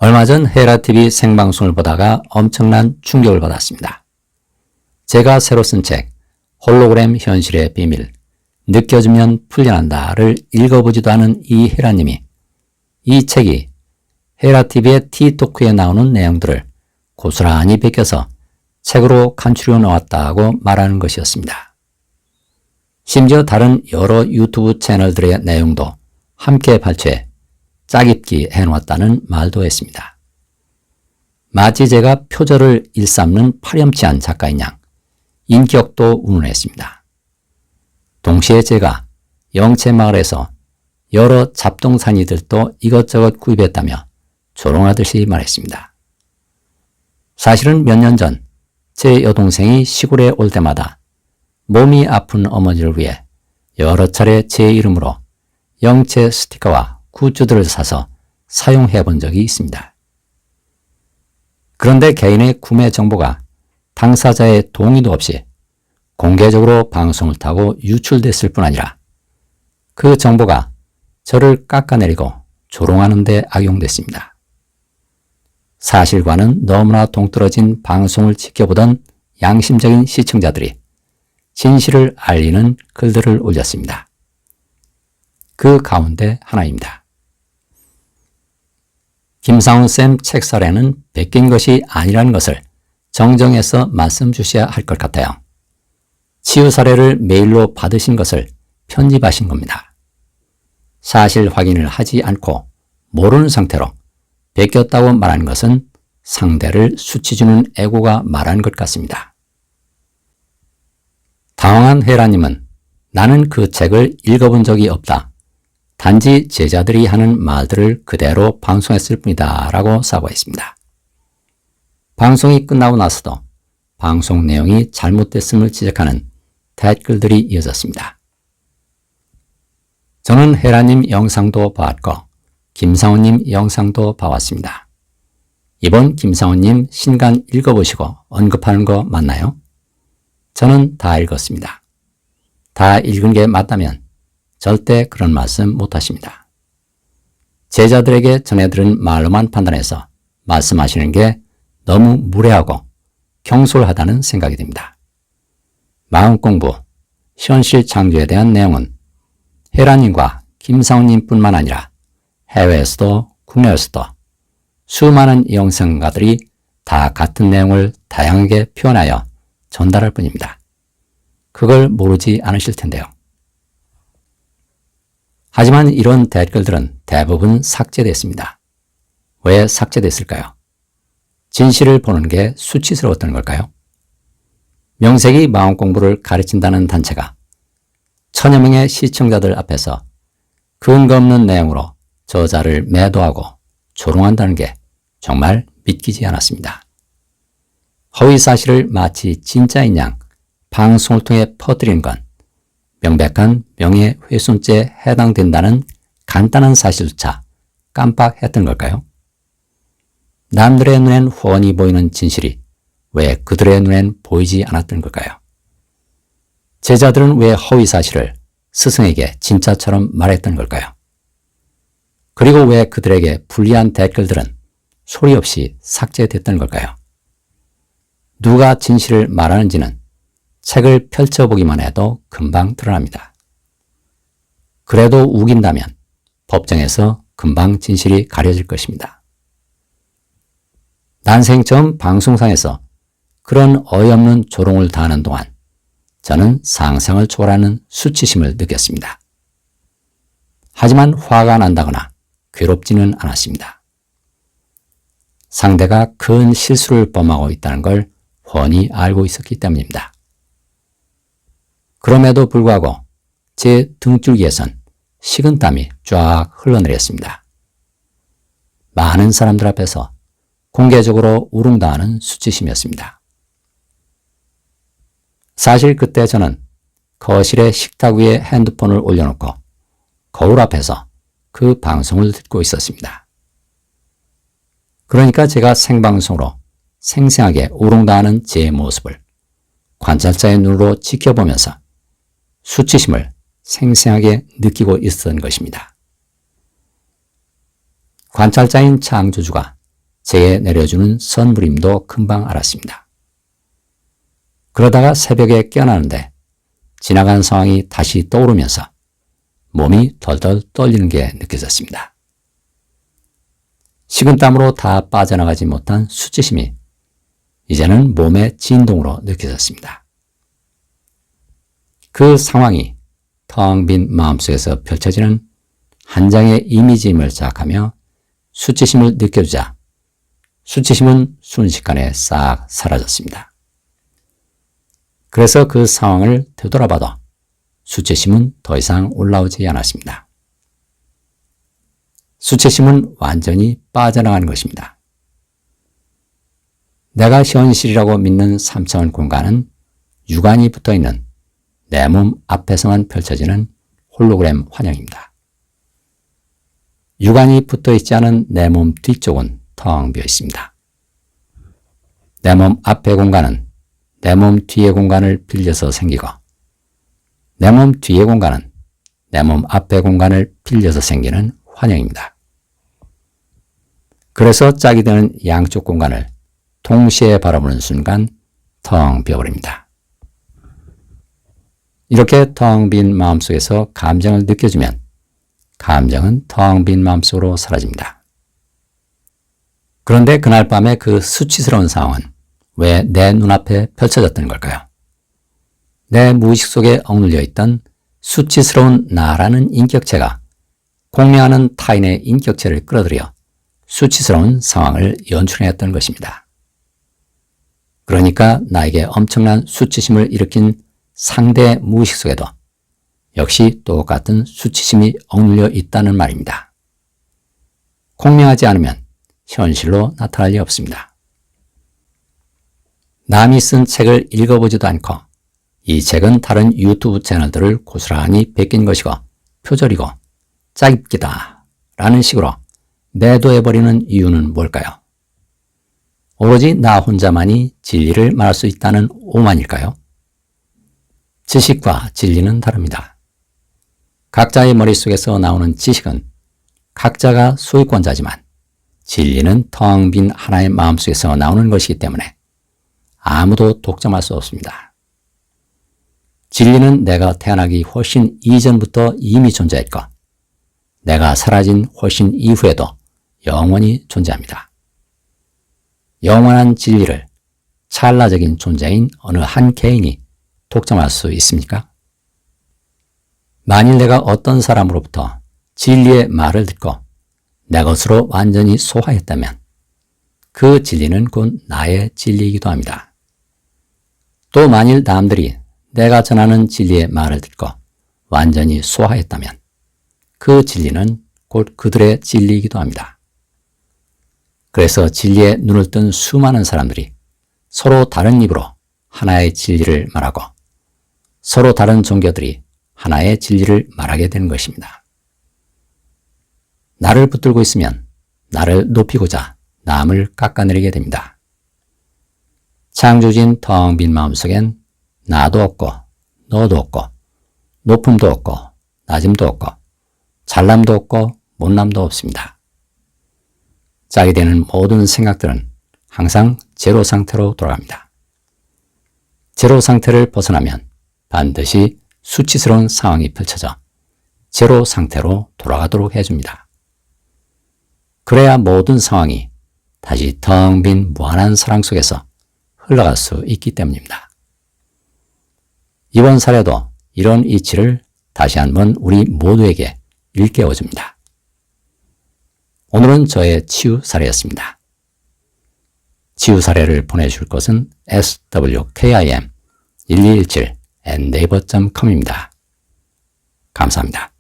얼마 전 헤라TV 생방송을 보다가 엄청난 충격을 받았습니다. 제가 새로 쓴 책 홀로그램 현실의 비밀, 느껴지면 풀려난다를 읽어보지도 않은 이 헤라님이 이 책이 헤라TV의 티토크에 나오는 내용들을 고스란히 베껴서 책으로 간추려 놓았다고 말하는 것이었습니다. 심지어 다른 여러 유튜브 채널들의 내용도 함께 발췌해 짜깁기 해놓았다는 말도 했습니다. 마치 제가 표절을 일삼는 파렴치한 작가인 양 인격도 운운했습니다. 동시에 제가 영채마을에서 여러 잡동사니들도 이것저것 구입했다며 조롱하듯이 말했습니다. 사실은 몇 년 전 제 여동생이 시골에 올 때마다 몸이 아픈 어머니를 위해 여러 차례 제 이름으로 영채 스티커와 굿즈들을 사서 사용해 본 적이 있습니다. 그런데 개인의 구매 정보가 당사자의 동의도 없이 공개적으로 방송을 타고 유출됐을 뿐 아니라 그 정보가 저를 깎아내리고 조롱하는 데 악용됐습니다. 사실과는 너무나 동떨어진 방송을 지켜보던 양심적인 시청자들이 진실을 알리는 글들을 올렸습니다. 그 가운데 하나입니다. 김상훈쌤 책설에는 베낀 것이 아니라는 것을 정정해서 말씀 주셔야 할 것 같아요. 치유 사례를 메일로 받으신 것을 편집하신 겁니다. 사실 확인을 하지 않고 모르는 상태로 베꼈다고 말하는 것은 상대를 수치주는 애고가 말한 것 같습니다. 당황한 헤라님은 나는 그 책을 읽어본 적이 없다. 단지 제자들이 하는 말들을 그대로 방송했을 뿐이다 라고 사과했습니다. 방송이 끝나고 나서도 방송 내용이 잘못됐음을 지적하는 댓글들이 이어졌습니다. 저는 헤라님 영상도 봤고 김상훈님 영상도 봐왔습니다. 이번 김상훈님 신간 읽어보시고 언급하는 거 맞나요? 저는 다 읽었습니다. 다 읽은 게 맞다면 절대 그런 말씀 못하십니다. 제자들에게 전해들은 말로만 판단해서 말씀하시는 게 너무 무례하고 경솔하다는 생각이 듭니다. 마음공부, 현실 창조에 대한 내용은 헤라님과 김상훈님뿐만 아니라 해외에서도 국내에서도 수많은 영상가들이 다 같은 내용을 다양하게 표현하여 전달할 뿐입니다. 그걸 모르지 않으실 텐데요. 하지만 이런 댓글들은 대부분 삭제됐습니다. 왜 삭제됐을까요? 진실을 보는 게 수치스러웠던 걸까요? 명색이 마음공부를 가르친다는 단체가 천여 명의 시청자들 앞에서 근거 없는 내용으로 저자를 매도하고 조롱한다는 게 정말 믿기지 않았습니다. 허위 사실을 마치 진짜인 양 방송을 통해 퍼뜨리는 건 명백한 명예훼손죄에 해당된다는 간단한 사실조차 깜빡했던 걸까요? 남들의 눈엔 훤히 보이는 진실이 왜 그들의 눈엔 보이지 않았던 걸까요? 제자들은 왜 허위 사실을 스승에게 진짜처럼 말했던 걸까요? 그리고 왜 그들에게 불리한 댓글들은 소리 없이 삭제됐던 걸까요? 누가 진실을 말하는지는 책을 펼쳐보기만 해도 금방 드러납니다. 그래도 우긴다면 법정에서 금방 진실이 가려질 것입니다. 난생 처음 방송상에서 그런 어이없는 조롱을 당하는 동안 저는 상상을 초월하는 수치심을 느꼈습니다. 하지만 화가 난다거나 괴롭지는 않았습니다. 상대가 큰 실수를 범하고 있다는 걸 훤히 알고 있었기 때문입니다. 그럼에도 불구하고 제 등줄기에선 식은땀이 쫙 흘러내렸습니다. 많은 사람들 앞에서 공개적으로 우롱당하는 수치심이었습니다. 사실 그때 저는 거실의 식탁 위에 핸드폰을 올려놓고 거울 앞에서 그 방송을 듣고 있었습니다. 그러니까 제가 생방송으로 생생하게 우롱당하는 제 모습을 관찰자의 눈으로 지켜보면서 수치심을 생생하게 느끼고 있었던 것입니다. 관찰자인 창조주가 제게 내려주는 선물임도 금방 알았습니다. 그러다가 새벽에 깨어나는데 지나간 상황이 다시 떠오르면서 몸이 덜덜 떨리는 게 느껴졌습니다. 식은땀으로 다 빠져나가지 못한 수치심이 이제는 몸의 진동으로 느껴졌습니다. 그 상황이 텅 빈 마음속에서 펼쳐지는 한 장의 이미지임을 자각하며 수치심을 느껴주자 수치심은 순식간에 싹 사라졌습니다. 그래서 그 상황을 되돌아봐도 수치심은 더 이상 올라오지 않았습니다. 수치심은 완전히 빠져나간 것입니다. 내가 현실이라고 믿는 3차원 공간은 육안이 붙어있는 내 몸 앞에서만 펼쳐지는 홀로그램 환영입니다. 육안이 붙어있지 않은 내 몸 뒤쪽은 텅 비어 있습니다. 내 몸 앞의 공간은 내 몸 뒤의 공간을 빌려서 생기고 내 몸 뒤의 공간은 내 몸 앞의 공간을 빌려서 생기는 환영입니다. 그래서 짝이 되는 양쪽 공간을 동시에 바라보는 순간 텅 비어버립니다. 이렇게 텅 빈 마음속에서 감정을 느껴주면 감정은 텅 빈 마음속으로 사라집니다. 그런데 그날 밤에 그 수치스러운 상황은 왜 내 눈앞에 펼쳐졌던 걸까요? 내 무의식 속에 억눌려 있던 수치스러운 나라는 인격체가 공명하는 타인의 인격체를 끌어들여 수치스러운 상황을 연출해냈던 것입니다. 그러니까 나에게 엄청난 수치심을 일으킨 상대 무의식 속에도 역시 똑같은 수치심이 억눌려 있다는 말입니다. 공명하지 않으면 현실로 나타날 리 없습니다. 남이 쓴 책을 읽어보지도 않고 이 책은 다른 유튜브 채널들을 고스란히 베낀 것이고 표절이고 짜깁기다 라는 식으로 매도해버리는 이유는 뭘까요? 오로지 나 혼자만이 진리를 말할 수 있다는 오만일까요? 지식과 진리는 다릅니다. 각자의 머릿속에서 나오는 지식은 각자가 소유권자지만 진리는 텅 빈 하나의 마음속에서 나오는 것이기 때문에 아무도 독점할 수 없습니다. 진리는 내가 태어나기 훨씬 이전부터 이미 존재했고 내가 사라진 훨씬 이후에도 영원히 존재합니다. 영원한 진리를 찰나적인 존재인 어느 한 개인이 독점할 수 있습니까? 만일 내가 어떤 사람으로부터 진리의 말을 듣고 내 것으로 완전히 소화했다면 그 진리는 곧 나의 진리이기도 합니다. 또 만일 남들이 내가 전하는 진리의 말을 듣고 완전히 소화했다면 그 진리는 곧 그들의 진리이기도 합니다. 그래서 진리에 눈을 뜬 수많은 사람들이 서로 다른 입으로 하나의 진리를 말하고 서로 다른 종교들이 하나의 진리를 말하게 되는 것입니다. 나를 붙들고 있으면 나를 높이고자 남을 깎아내리게 됩니다. 창조진 텅 빈 마음속엔 나도 없고 너도 없고 높음도 없고 낮음도 없고 잘남도 없고 못남도 없습니다. 짝이 되는 모든 생각들은 항상 제로 상태로 돌아갑니다. 제로 상태를 벗어나면 반드시 수치스러운 상황이 펼쳐져 제로 상태로 돌아가도록 해줍니다. 그래야 모든 상황이 다시 텅 빈 무한한 사랑 속에서 흘러갈 수 있기 때문입니다. 이번 사례도 이런 이치를 다시 한번 우리 모두에게 일깨워줍니다. 오늘은 저의 치유 사례였습니다. 치유 사례를 보내줄 곳은 swkim1217@naver.com입니다. 감사합니다.